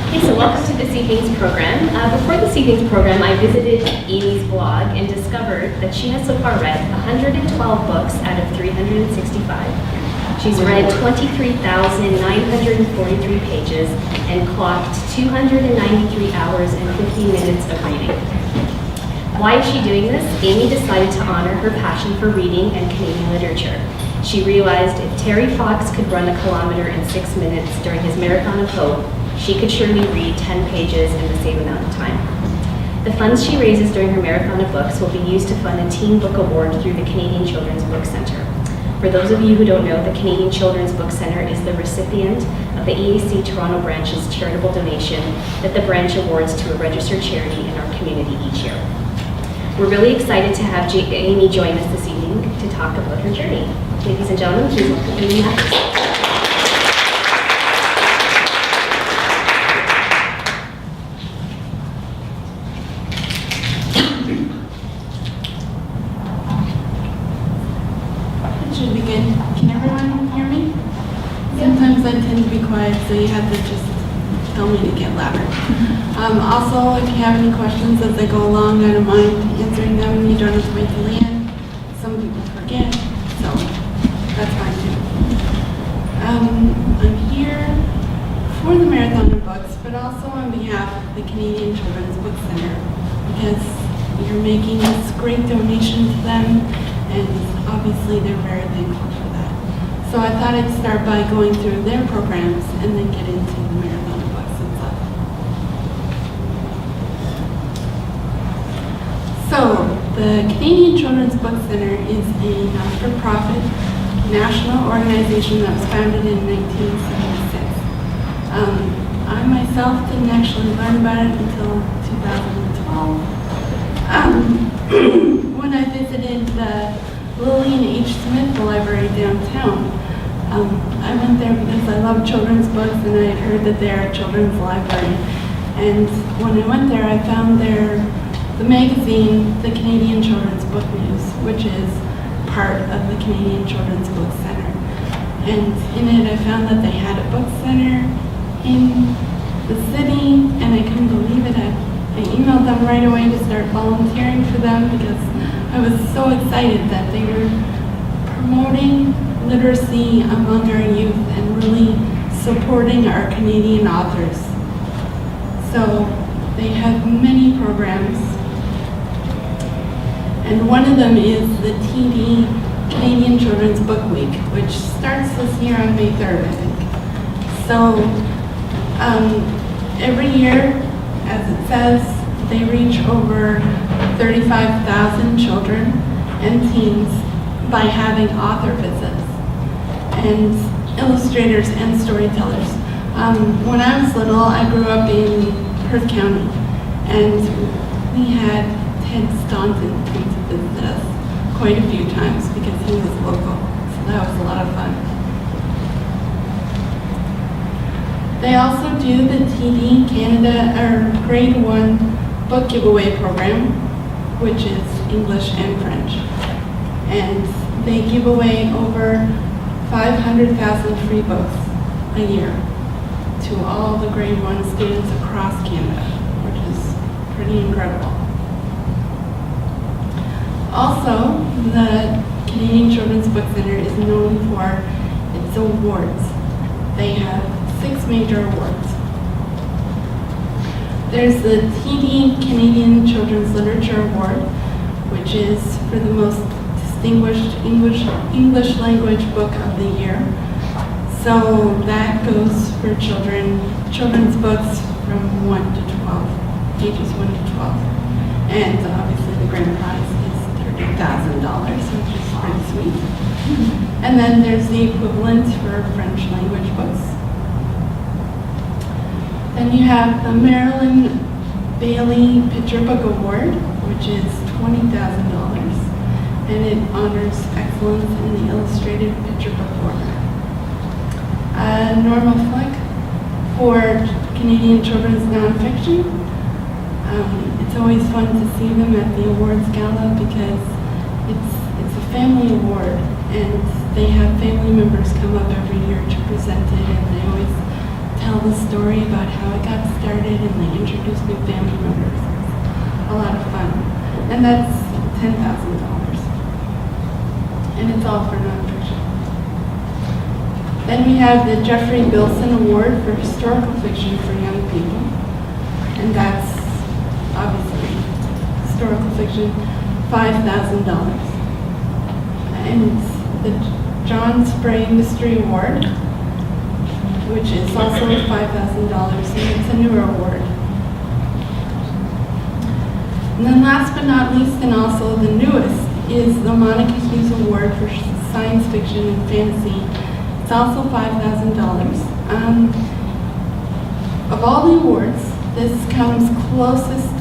Okay, so welcome to this evening's program. Before this evening's program, I visited Amy's blog and discovered that she has so far read 112 books out of 365. She's read 23,943 pages and clocked 293 hours and 15 minutes of reading. Why is she doing this? Amy decided to honor her passion for reading and Canadian literature. She realized if Terry Fox could run a kilometer in 6 minutes during his Marathon of Hope, she could surely read 10 pages in the same amount of time. The funds she raises during her Marathon of Books will be used to fund a Teen Book Award through the Canadian Children's Book Centre. For those of you who don't know, the Canadian Children's Book Centre is the recipient of the EAC Toronto branch's charitable donation that the branch awards to a registered charity in our community each year. We're really excited to have Amy join us this evening to talk about her journey. Ladies and gentlemen, please welcome Amy Matthews. Can everyone hear me? Sometimes I tend to be quiet, so you have to just tell me to get louder. Also, if you have any questions as I go along, I don't mind answering them. You don't have to wait till the end. Some people forget, so that's fine too. I'm here for the Marathon of Books, but also on behalf of the Canadian Children's Book Centre, because you're making this great donation to them, and obviously they're very thankful for that. So I thought I'd start by going through their programs and then get into the Marathon of Books itself. So the Canadian Children's Book Centre is a not-for-profit national organization that was founded in 1976. I myself didn't actually learn about it until 2012. When I visited the Lillian H. Smith Library downtown. I went there because I love children's books and I had heard that they're a children's library. And when I went there, I found the magazine, the Canadian Children's Book News, which is part of the Canadian Children's Book Centre. And in it, I found that they had a book center in the city, and I couldn't believe it. I emailed them right away to start volunteering for them because I was so excited that they were promoting literacy among our youth and really supporting our Canadian authors. So they have many programs, and one of them is the TD Canadian Children's Book Week, which starts this year on May 3rd, I think. So every year, as it says, they reach over 35,000 children and teens by having author visits and illustrators and storytellers. When I was little, I grew up in Perth County, and we had Ted Staunton come to visit us quite a few times because he was local, so that was a lot of fun. They also do the TD Canada or Grade 1 book giveaway program, which is English and French. And they give away over 500,000 free books a year to all the Grade 1 students across Canada, which is pretty incredible. Also, the Canadian Children's Book Centre is known for its awards. They have 6 major awards. There's the TD Canadian Children's Literature Award, which is for the most distinguished English language book of the year. So that goes for children's books from 1 to 12, ages 1 to 12. And obviously the grand prize is $30,000, which is pretty sweet. And then there's the equivalent for French language books. Then you have the Marilyn Bailey Picture Book Award, which is $20,000, and it honors excellence in the illustrated picture book format. Norma Flick for Canadian Children's Nonfiction. It's always fun to see them at the awards gala because it's a family award, and they have family members come up every year to present it, and they always tell the story about how it got started, and they introduce new family members. It's a lot of fun. And that's $10,000. And it's all for nonfiction. Then we have the Jeffrey Bilson Award for Historical Fiction for Young People. And that's obviously historical fiction, $5,000. And the John Spray Mystery Award, which is also $5,000, and it's a newer award. And then last but not least, and also the newest, is the Monica Hughes Award for Science Fiction and Fantasy. It's also $5,000. Of all the awards, this comes closest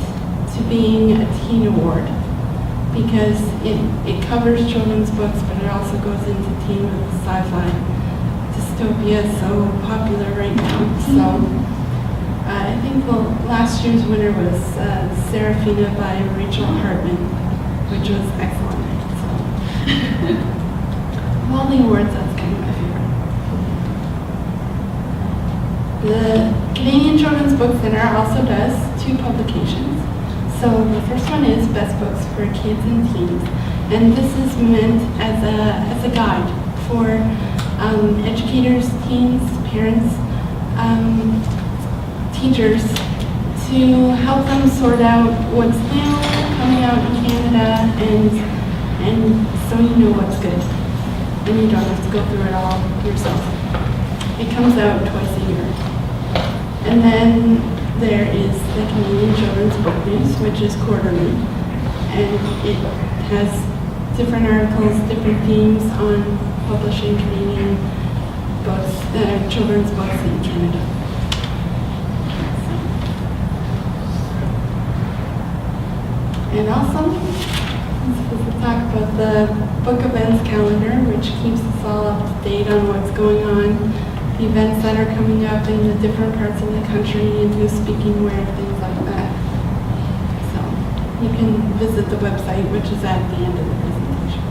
to being a teen award because it covers children's books, but it also goes into teen with sci-fi. Dystopia is so popular right now. So I think the last year's winner was Serafina by Rachel Hartman, which was excellent. So of all the awards, that's kind of my favorite. The Canadian Children's Book Center also does 2 publications. So the first one is Best Books for Kids and Teens, and this is meant as a guide for educators, teens, parents, teachers, to help them sort out what's new coming out in Canada, and so you know what's good, and you don't have to go through it all yourself. It comes out twice a year. And then there is the Canadian Children's Book News, which is quarterly, and it has different articles, different themes on publishing Canadian books, children's books in Canada. And also, we'll talk about the book events calendar, which keeps us all up to date on what's going on, the events that are coming up in the different parts of the country, and who's speaking where, things like that. So you can visit the website, which is at the end of the presentation.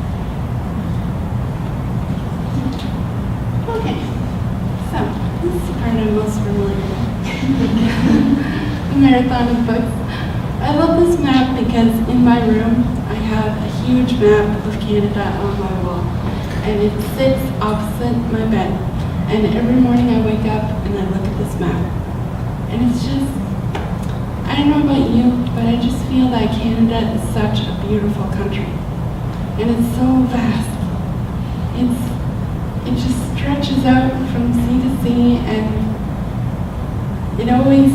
Okay, so this is the part I'm most familiar with. The marathon of books. I love this map because in my room I have a huge map of Canada on my wall, and it sits opposite my bed. And every morning I wake up and I look at this map. And it's just, I don't know about you, but I just feel that Canada is such a beautiful country. And it's so vast. It just stretches out from sea to sea, and it always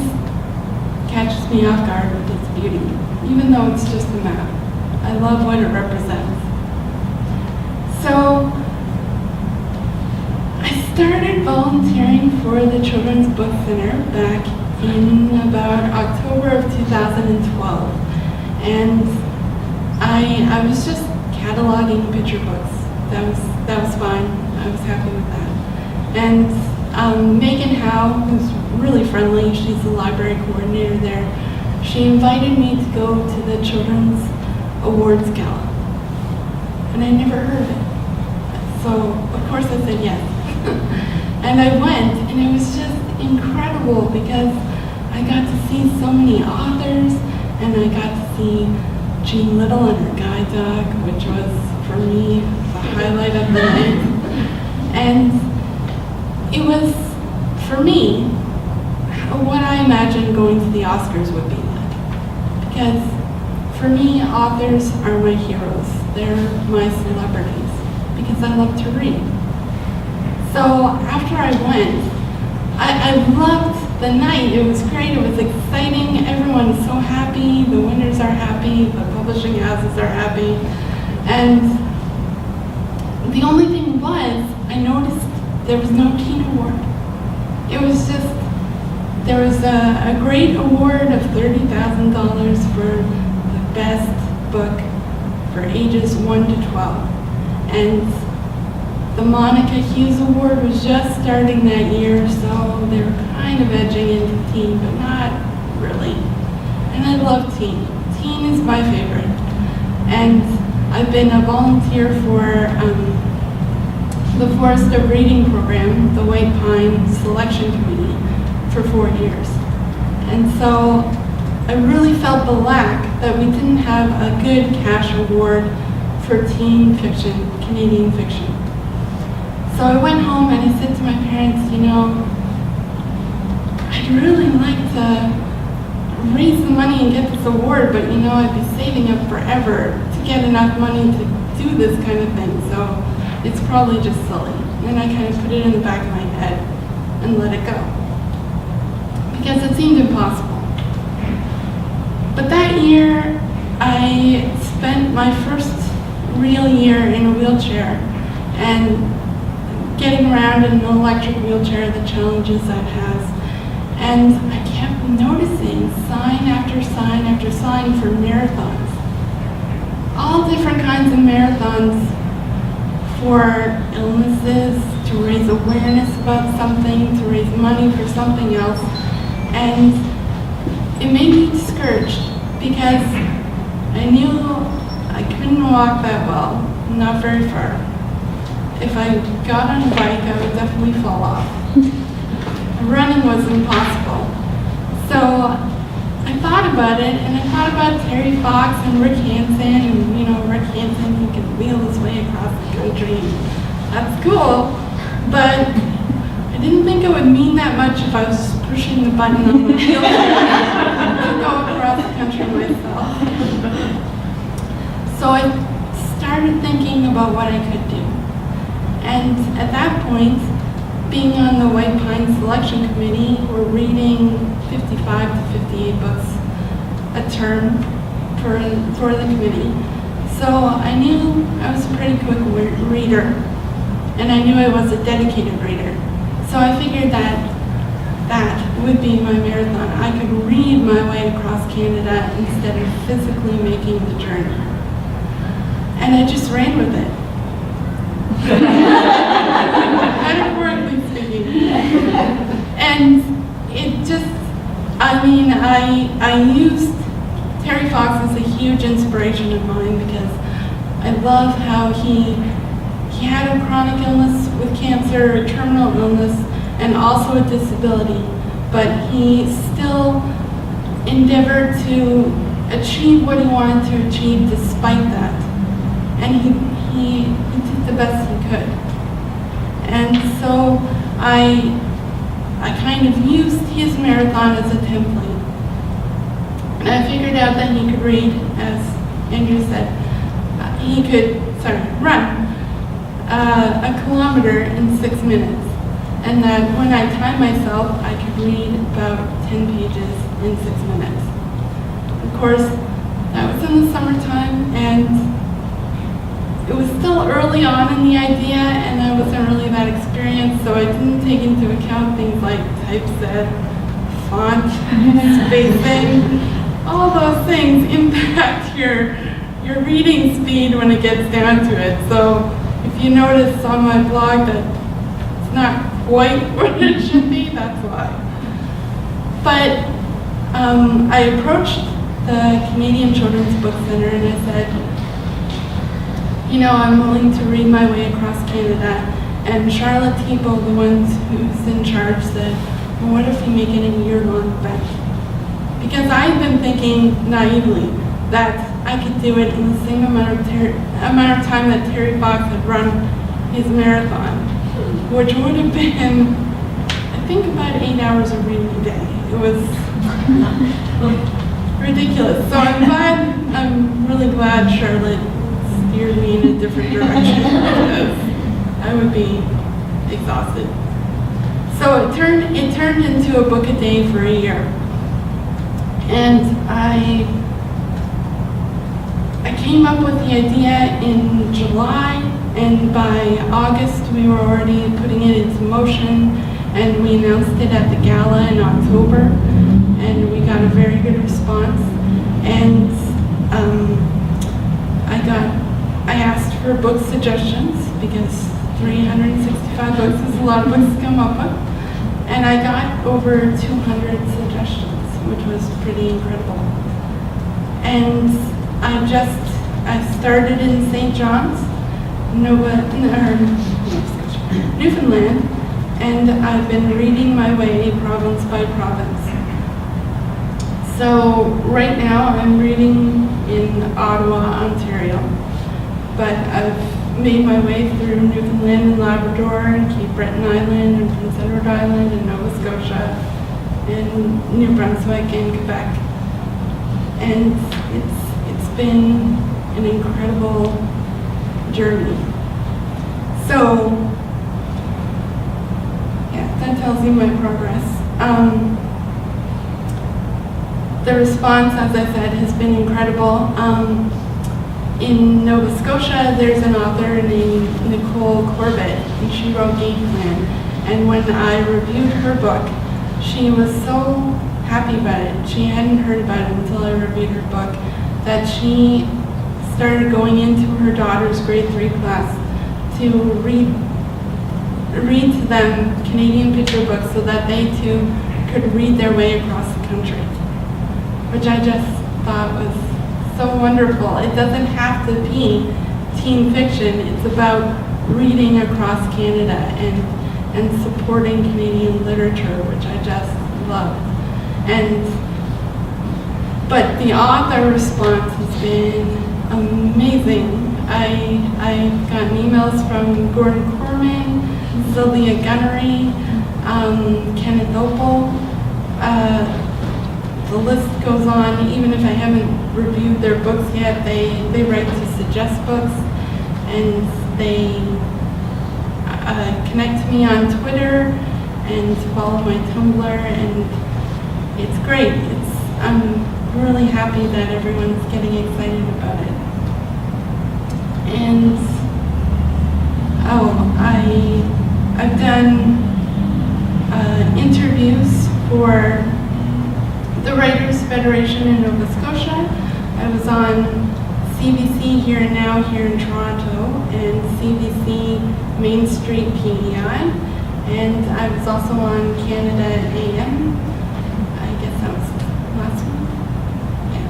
catches me off guard with its beauty, even though it's just a map. I love what it represents. So, I started volunteering for the Children's Book Center back in about October of 2012. And I was just cataloging picture books. That was fine. I was happy with that. And Megan Howe, who's really friendly, she's the library coordinator there, she invited me to go to the Children's Awards Gala. And I never heard of it. So, of course, I said yes. And I went, and it was just incredible because I got to see so many authors, and I got to see Jean Little and her guide dog, which was, for me, the highlight of the night. And it was, for me, what I imagined going to the Oscars would be like. Because for me, authors are my heroes. They're my celebrities because I love to read. So after I went, I loved the night. It was great. It was exciting. Everyone's so happy. The winners are happy. The publishing houses are happy. And the only thing was, I noticed there was no teen award. It was just, there was a great award of $30,000 for the best book for ages 1 to 12. And the Monica Hughes Award was just starting that year, so they were kind of edging into teen, but not really. And I love teen. Teen is my favorite. And I've been a volunteer for the Forest of Reading program, the White Pine Selection Committee, for 4 years. And so I really felt the lack that we didn't have a good cash award for teen fiction, Canadian fiction. So I went home and I said to my parents, you know, I'd really like to raise the money and get this award, but you know, I'd be saving up forever to get enough money to do this kind of thing, so it's probably just silly. And I kind of put it in the back of my head and let it go, because it seemed impossible. But that year, I spent my first real year in a wheelchair, and getting around in an electric wheelchair, the challenges that has. And I kept noticing sign after sign after sign for marathons. All different kinds of marathons for illnesses, to raise awareness about something, to raise money for something else. And it made me discouraged because I knew I couldn't walk that well, not very far. If I got on a bike, I would definitely fall off. Running was impossible. So I thought about it, and I thought about Terry Fox and Rick Hansen, and you know, Rick Hansen, he could wheel his way across the country. That's cool, but I didn't think it would mean that much if I was pushing the button on my wheelchair to go across the country myself. So I started thinking about what I could do. And at that point, being on the White Pine Selection Committee, we're reading 55 to 58 books a term for the committee. So I knew I was a pretty quick reader, and I knew I was a dedicated reader. So I figured that that would be my marathon. I could read my way across Canada instead of physically making the journey. And I just ran with it. Metaphorically speaking. And it just, I mean, I used Terry Fox as a huge inspiration of mine because I love how he had a chronic illness with cancer, a terminal illness, and also a disability, but he still endeavored to achieve what he wanted to achieve despite that. And he did the best he could. And so I kind of used his marathon as a template. And I figured out that he could read, as Andrew said, run a kilometer in 6 minutes. And that when I timed myself, I could read about 10 pages in 6 minutes. Of course, that was in the summertime, and it was still early on in the idea, and I wasn't really that experienced, so I didn't take into account things like typeset, font, spacing. All those things impact your reading speed when it gets down to it. So if you notice on my blog that it's not quite what it should be, that's why. But I approached the Canadian Children's Book Centre and I said, you know, I'm willing to read my way across Canada. And Charlotte Teeple, the one who's in charge, said, well, what if we make it a year-long event? Because I've been thinking naively that I could do it in the same amount of time that Terry Fox had run his marathon, which would have been, I think, about 8 hours of reading a day. It was ridiculous. So I'm really glad Charlotte steered me in a different direction because I would be exhausted. So it turned into a book a day for a year. And I came up with the idea in July, and by August we were already putting it into motion, and we announced it at the gala in October, and we got a very good response. And I asked for book suggestions because 365 books is a lot of books to come up with, and I got over 200 suggestions, which was pretty incredible. And I started in St. John's, Newfoundland, and I've been reading my way province by province. So right now I'm reading in Ottawa, Ontario, but I've made my way through Newfoundland and Labrador and Cape Breton Island and Prince Edward Island and Nova Scotia and New Brunswick and Quebec. And it's been an incredible journey. So, yeah, that tells you my progress. The response, as I said, has been incredible. In Nova Scotia, there's an author named Nicole Corbett, and she wrote Game Plan. And when I reviewed her book, she was so happy about it. She hadn't heard about it until I reviewed her book, that she started going into her daughter's grade 3 class to read to them Canadian picture books so that they too could read their way across the country, which I just thought was so wonderful. It doesn't have to be teen fiction. It's about reading across Canada and supporting Canadian literature, which I just love. But the author response has been amazing. I've gotten emails from Gordon Corman, Sylvia Gunnery, Kenneth Opal. The list goes on. Even if I haven't reviewed their books yet, they write to suggest books, and they connect to me on Twitter and follow my Tumblr, and it's great. I'm really happy that everyone's getting excited about it. And I've done interviews for the Writers Federation in Nova Scotia. I was on CBC Here and Now here in Toronto and CBC Main Street PEI, and I was also on Canada AM. I guess that was last week. Yeah.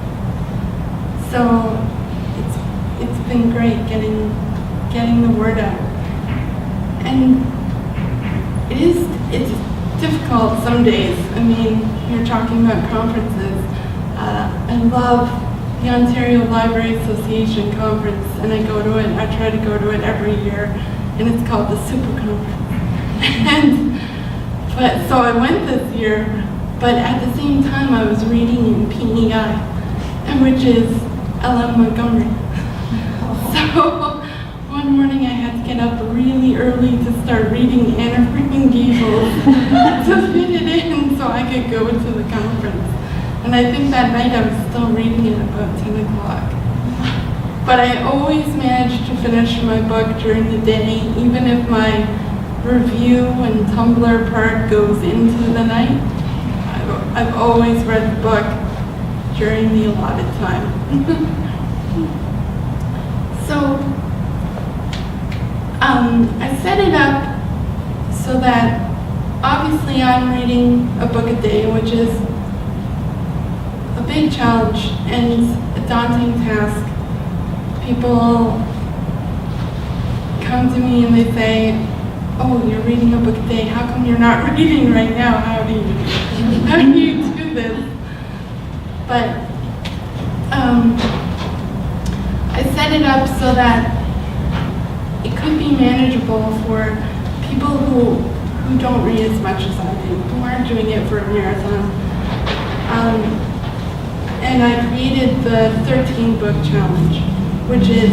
So it's been great getting the word out, and it's difficult some days. I mean, you're talking about conferences. I love the Ontario Library Association conference, and I go to it. I try to go to it every year, and it's called the Super Conference. So I went this year, but at the same time I was reading in PEI, and which is L.M. Montgomery. So one morning I had to get up really early to start reading Anne of Green Gables to fit it in so I could go to the conference. And I think that night I was still reading it about 10 o'clock. But I always managed to finish my book during the day, even if my review and Tumblr part goes into the night. I've always read the book during the allotted time. So I set it up so that obviously I'm reading a book a day, which is a big challenge and a daunting task. People come to me and they say, "Oh, you're reading a book a day. How come you're not reading right now? How do you do this?" But I set it up so that it could be manageable for people who don't read as much as I do, who aren't doing it for a marathon. And I created the 13 book challenge, which is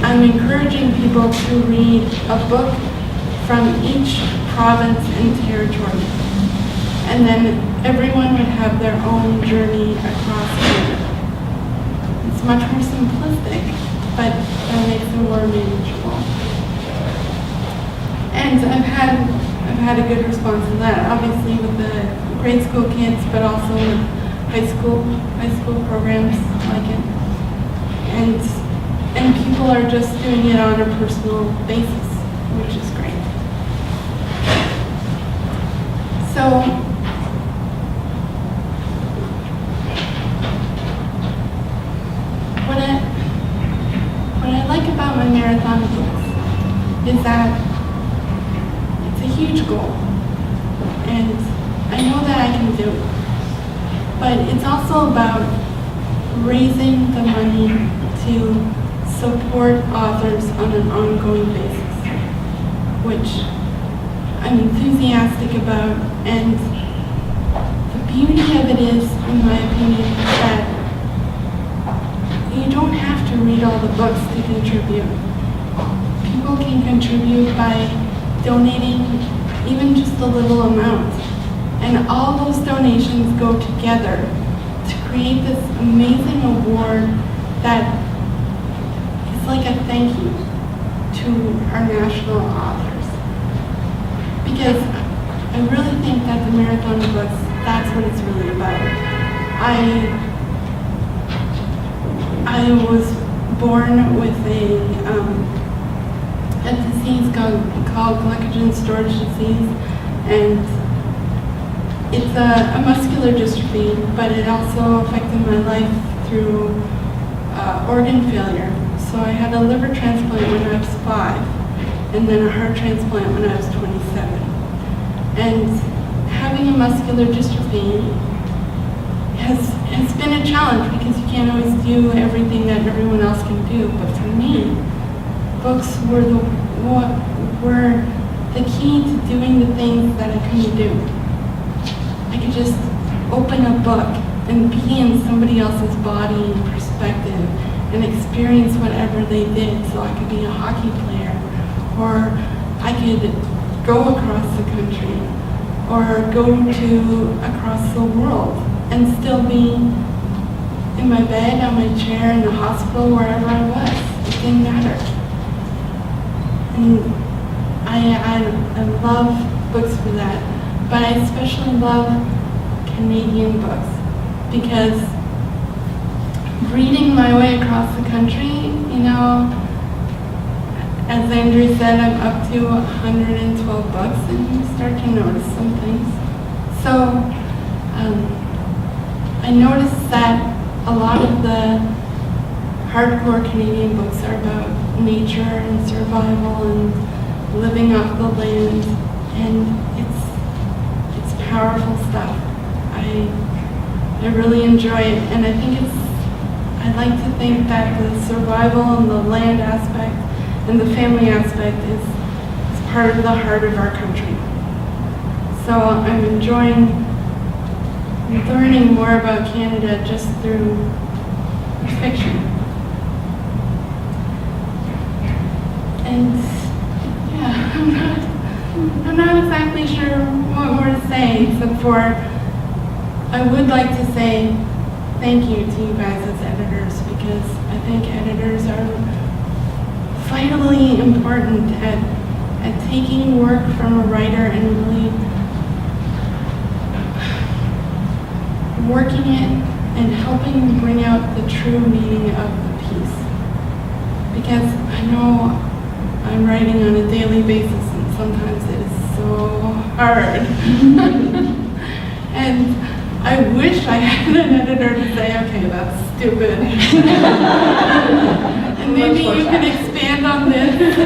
I'm encouraging people to read a book from each province and territory. And then everyone would have their own journey across Canada. It's much more simplistic, but that makes it more manageable. And I've had a good response to that, obviously with the grade school kids, but also with high school programs like it. And people are just doing it on a personal basis, which is great. So what I like about my marathon books is that it's a huge goal. but it's also about raising the money to support authors on an ongoing basis, which I'm enthusiastic about. And the beauty of it is, in my opinion, that you don't have to read all the books to contribute. People can contribute by donating even just a little amount. And all those donations go together to create this amazing award that is like a thank you to our national authors. Because I really think that the Marathon of Books, that's what it's really about. I was born with a disease called glycogen storage disease, and it's a muscular dystrophy, but it also affected my life through organ failure. So I had a liver transplant when I was 5, and then a heart transplant when I was 27. And having a muscular dystrophy has been a challenge because you can't always do everything that everyone else can do. But for me, books were the key to doing the things that I couldn't do. I could just open a book and be in somebody else's body and perspective and experience whatever they did. So I could be a hockey player, or I could go across the country, or go to across the world and still be in my bed, on my chair, in the hospital, wherever I was. It didn't matter. And I love books for that, but I especially love Canadian books because reading my way across the country, you know, as Andrew said, I'm up to 112 books, and you start to notice some things. So I noticed that a lot of the hardcore Canadian books are about nature and survival and living off the land, and it's powerful stuff. I really enjoy it, and I like to think that the survival and the land aspect and the family aspect is part of the heart of our country. So I'm enjoying learning more about Canada just through fiction. And yeah, I'm not exactly sure what more to say, except for I would like to say thank you to you guys as editors, because I think editors are vitally important at taking work from a writer and really working it and helping bring out the true meaning of the piece. Because I know I'm writing on a daily basis, and sometimes it is so hard. And I wish I had an editor to say, okay, that's stupid. And maybe you can expand on this.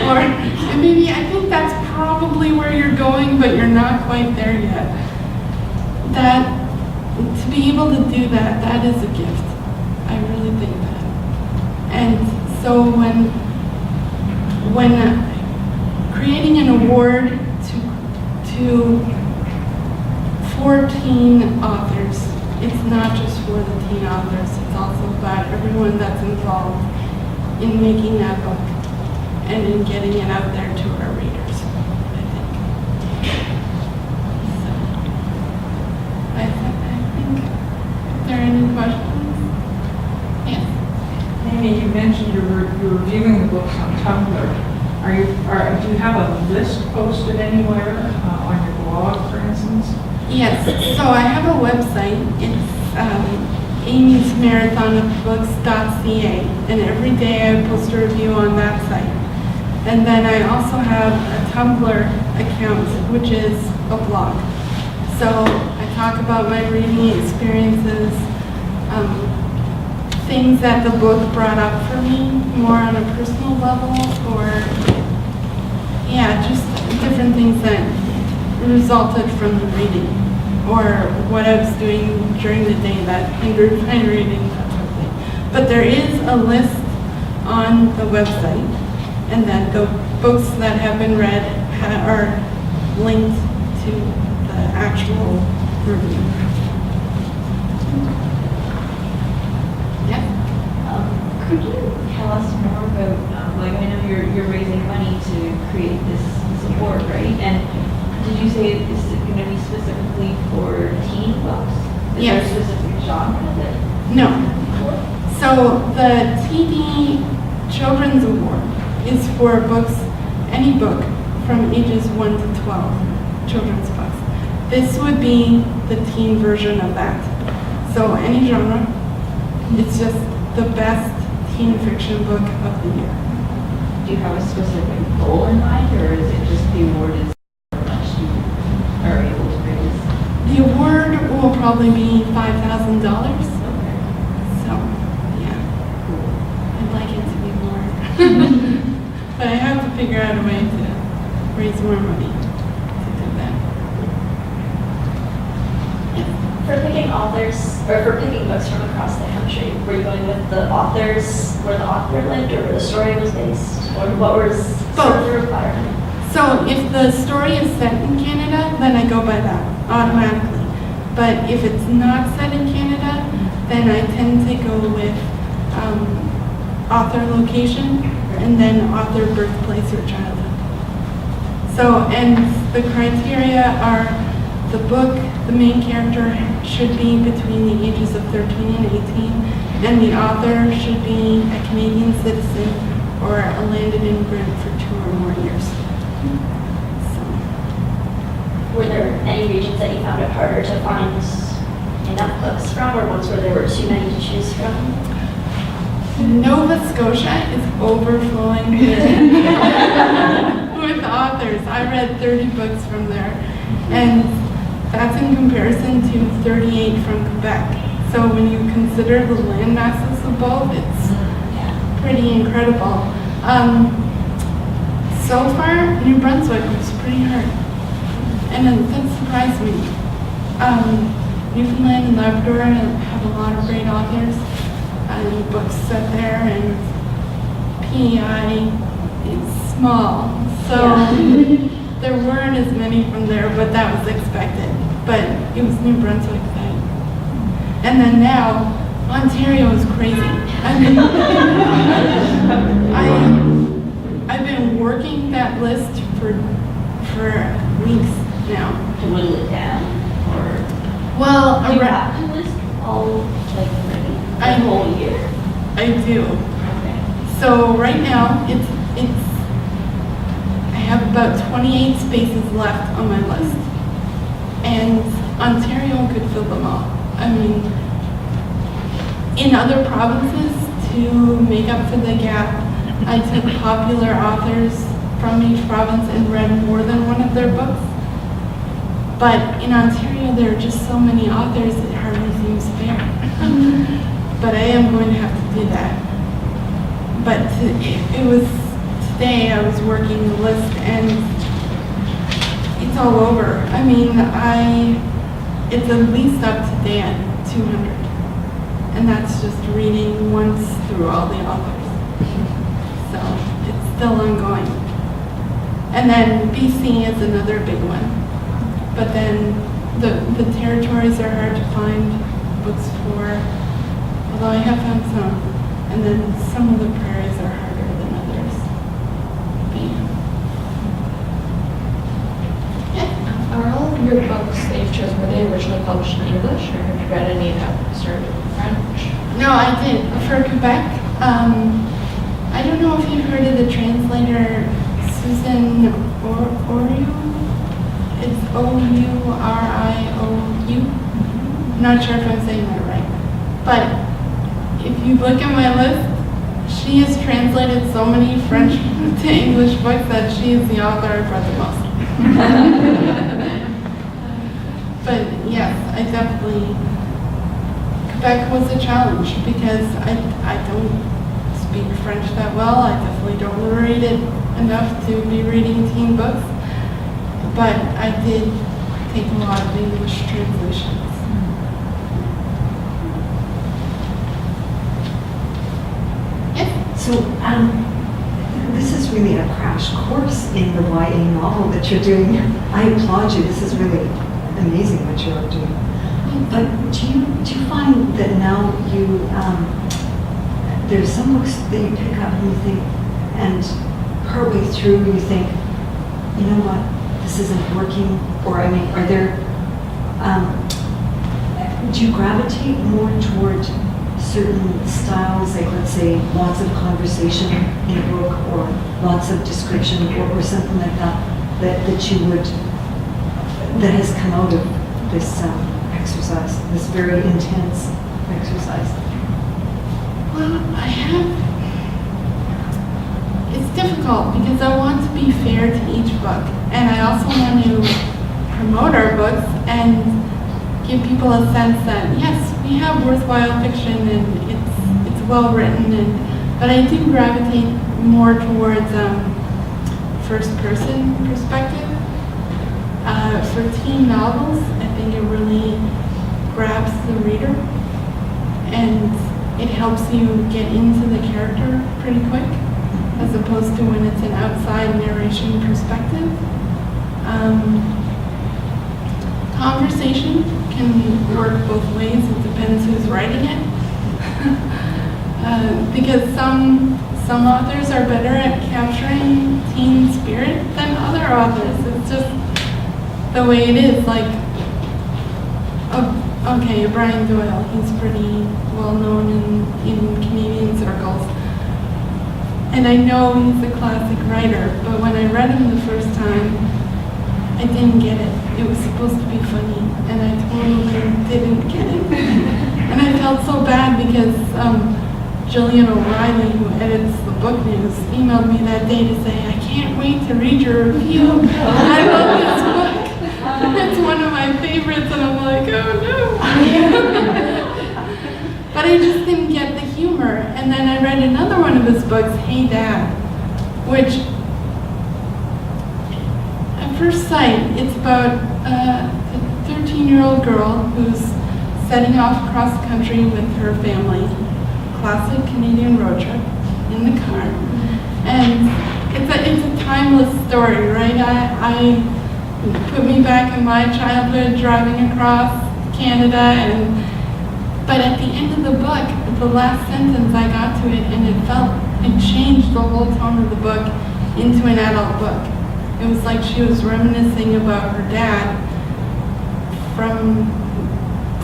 Or and maybe I think that's probably where you're going, but you're not quite there yet. That to be able to do that, that is a gift. I really think that. And so when creating an award to 14 authors, it's not just for the teen authors, it's also about everyone that's involved in making that book and in getting it out there to our readers, I think. So, I think, are there any questions? Yes. Amy, you mentioned you're reviewing the books on Tumblr. Do you have a list posted anywhere on your blog, for instance? Yes, so I have a website. It's Amy's Marathon of Books.ca, and every day I post a review on that site. And then I also have a Tumblr account, which is a blog. So I talk about my reading experiences, things that the book brought up for me, more on a personal level, or yeah, just different things that resulted from the reading, or what I was doing during the day that hindered my reading, that sort of thing. But there is a list on the website, and then the books that have been read are linked to the actual review. Yeah. Could you tell us more about, like, I know you're raising money to create this support, right? And did you say this is going to be specifically for teen books? Is there a Yes. specific genre that? No. So the TD Children's Award is for books, any book from ages 1 to 12, children's books. This would be the teen version of that. So any genre, it's just the best teen fiction book of the year. Do you have a specific goal in mind, or is it just the award is how much you are able to raise? The award will probably be $5,000. Okay. So, yeah, I'd like it to be more. But I have to figure out a way to raise more money to do that. For picking authors, or for picking books from across the country, were you going with the authors, where the author lived, or where the story was based? Or what was sort of the requirement? So if the story is set in Canada, then I go by that automatically. But if it's not set in Canada, then I tend to go with author location and then author birthplace or childhood. So, and the criteria are the book, the main character should be between the ages of 13 and 18, and the author should be a Canadian citizen or a landed immigrant for 2 or more years. So, Were there any regions that you found it harder to find enough books from, or ones where there were too many to choose from? Nova Scotia is overflowing with authors. I read 30 books from there, and that's in comparison to 38 from Quebec. So when you consider the land masses of both, it's pretty incredible. So far, New Brunswick was pretty hard, and that surprised me. Newfoundland and Labrador have a lot of great authors and books set there, and PEI is small, so there weren't as many from there, but that was expected. But it was New Brunswick that, and then now Ontario is crazy. I mean, I've been working that list for weeks now. To whittle it down, or Well, Do you have to list all, like, ready? I- The whole year? I do. okay. So right now, it's I have about 28 spaces left on my list, and Ontario could fill them all. I mean, in other provinces, to make up for the gap, I took popular authors from each province and read more than one of their books. But in Ontario, there are just so many authors, it hardly seems fair. But I am going to have to do that. But it was today I was working the list, and it's all over. I mean, it's at least up to date at 200. And that's just reading once through all the authors. So it's still ongoing. And then BC is another big one. But then the territories are hard to find books for, although I have found some. And then some of the prairies are harder than others. Yeah. Are all of your books that you've chosen, were they originally published in English, or have you read any that started in French? No, I did. For Quebec, I don't know if you've heard of the translator Susan Oriou. It's Ouriou. Not sure if I'm saying that right. But if you look at my list, she has translated so many French to English books that she is the author I've read the most. But yes, I definitely, Quebec was a challenge because I don't speak French that well. I definitely don't read it enough to be reading teen books. But I did take a lot of English translations. Yes? So, this is really a crash course in the YA novel that you're doing. I applaud you. This is really amazing what you're doing. But do you find that now there's some books that you pick up and you think, and partway through you think, you know what, this isn't working, or I mean, are there, do you gravitate more toward certain styles, like let's say lots of conversation in a book, or lots of description, or something like that you would, that has come out of this exercise, this very intense exercise? Well, it's difficult because I want to be fair to each book, and I also want to promote our books and give people a sense that yes, we have worthwhile fiction and it's well written, but I do gravitate more towards first person perspective. For teen novels, I think it really grabs the reader and it helps you get into the character pretty quick, as opposed to when it's an outside narration perspective. Conversation can work both ways. It depends who's writing it. Because some authors are better at capturing teen spirit than other authors. It's just the way it is. Like, okay, Brian Doyle, he's pretty well known in Canadian circles. And I know he's a classic writer, but when I read him the first time, I didn't get it. It was supposed to be funny, and I totally didn't get it. And I felt so bad because Jillian O'Reilly, who edits the book news, emailed me that day to say, I can't wait to read your review. I love this book. It's one of my favorites, and I'm like, oh no. But I just didn't get the humor. And then I read another one of his books, Hey Dad, which at first sight, it's about a 13-year-old girl who's setting off across the country with her family. Classic Canadian road trip in the car. And it's a timeless story, right? I put me back in my childhood driving across Canada, but at the end of the book, the last sentence, I got to it and it changed the whole tone of the book into an adult book. It was like she was reminiscing about her dad from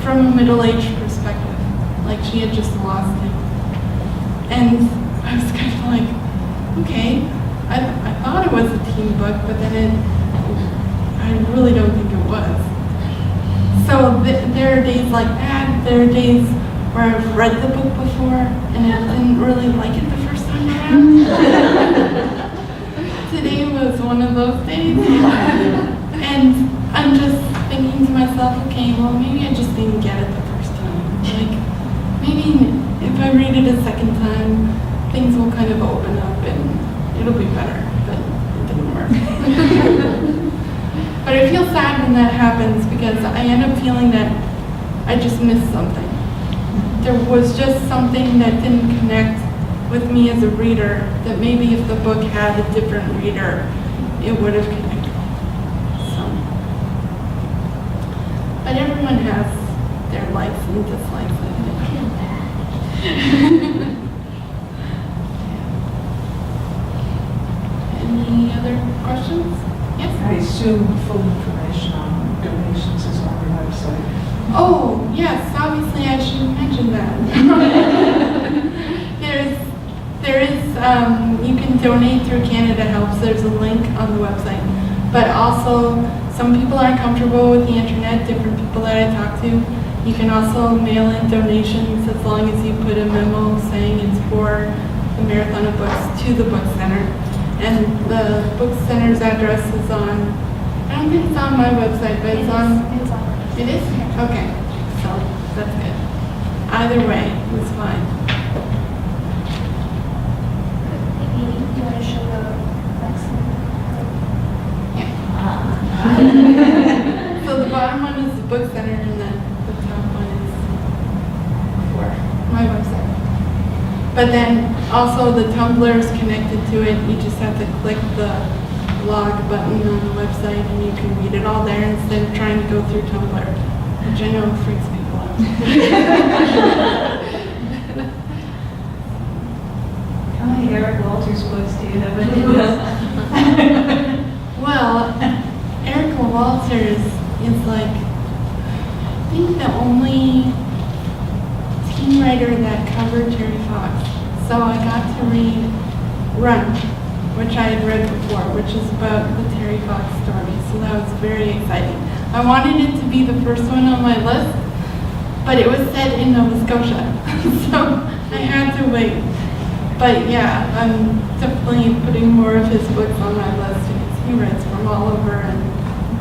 a middle-aged perspective, like she had just lost him. And I was kind of like, okay, I thought it was a teen book, but then I really don't think it was. So there are days like that. There are days where I've read the book before and I didn't really like it the first time around. Today was one of those days. And I'm just thinking to myself, okay, well, maybe I just didn't get it the first time. Like, maybe if I read it a second time, things will kind of open up and it'll be better, but it didn't work. But I feel sad when that happens because I end up feeling that I just missed something. There was just something that didn't connect with me as a reader that maybe if the book had a different reader, it would have connected. So, but everyone has their likes and dislikes, I think. Any other questions? Yes? I assume full information on donations is on your website. Oh, yes, obviously I should mention that. There is, you can donate through Canada Helps. There's a link on the website. But also, some people aren't comfortable with the internet, different people that I talk to. You can also mail in donations as long as you put a memo saying it's for the Marathon of Books to the Book Center. And the Book Center's address is on, I don't think it's on my website, but it's on. It is? Okay, so that's good. Either way, it's fine. Maybe you want to show the next one? Yeah. So But then also the Tumblr is connected to it. You just have to click the blog button on the website and you can read it all there instead of trying to go through Tumblr, which I know freaks people out. How many Eric Walters books do you have in your list? Well, Erica Walters is like, I think the only teen writer that covered Terry Fox. So I got to read Run, which I had read before, which is about the Terry Fox story. So that was very exciting. I wanted it to be the first one on my list, but it was set in Nova Scotia. So I had to wait. But yeah, I'm definitely putting more of his books on my list because he writes from all over,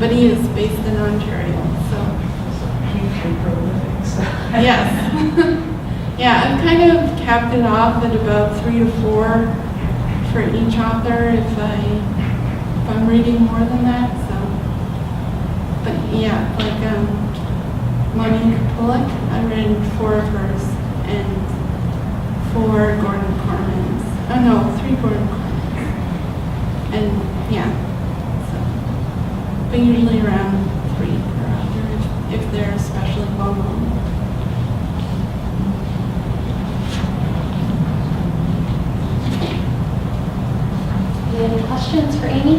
but he is based in Ontario, so. Hugely prolific, so. Yes. Yeah, I've kind of capped it off at about 3 to 4 for each author if I'm reading more than that, so. But yeah, like Monique Pollock, I read 4 of hers and 4 Gordon Cormans. Oh no, 3 Gordon Cormans. And yeah, so. But usually around 3 per author if they're especially well known. Do you have any questions for Amy?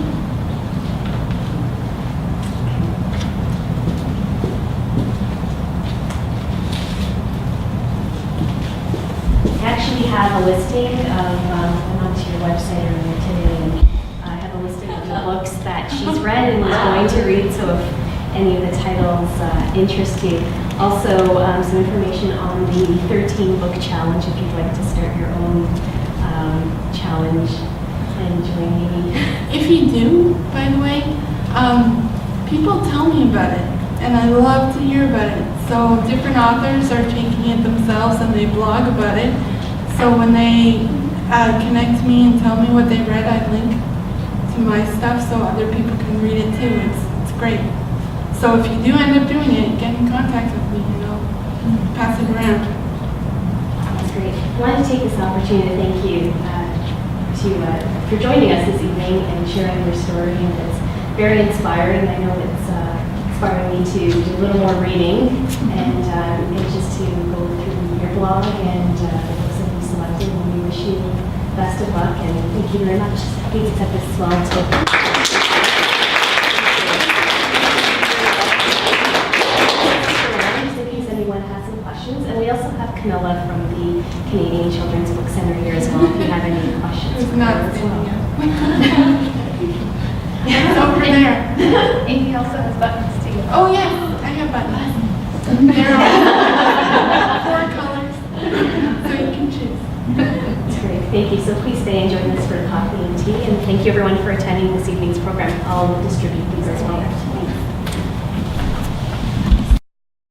I actually have a listing of, I went onto your website earlier today, and I have a listing of the books that she's read and was going to read, so if any of the titles interest you. Also, some information on the 13-book challenge if you'd like to start your own challenge and join Amy. If you do, by the way, people tell me about it, and I love to hear about it. So different authors are taking it themselves and they blog about it. So when they connect to me and tell me what they read, I link to my stuff so other people can read it too. It's great. So if you do end up doing it, get in contact with me and I'll pass it around. That's great. I wanted to take this opportunity to thank you for joining us this evening and sharing your story. And it's very inspiring. I know it's inspiring me to do a little more reading and just to go through your blog and the books that you selected. And we wish you best of luck and thank you very much. Please accept this as well. And we also have Camilla from the Canadian Children's Book Center here as well, if you have any questions. It's for not her as well. It's over there. Amy also has buttons too. Oh yeah, I have buttons. They're all 4 colors, so you can choose. That's great. Thank you. So please stay and join us for coffee and tea. And thank you everyone for attending this evening's program. I'll distribute these as well.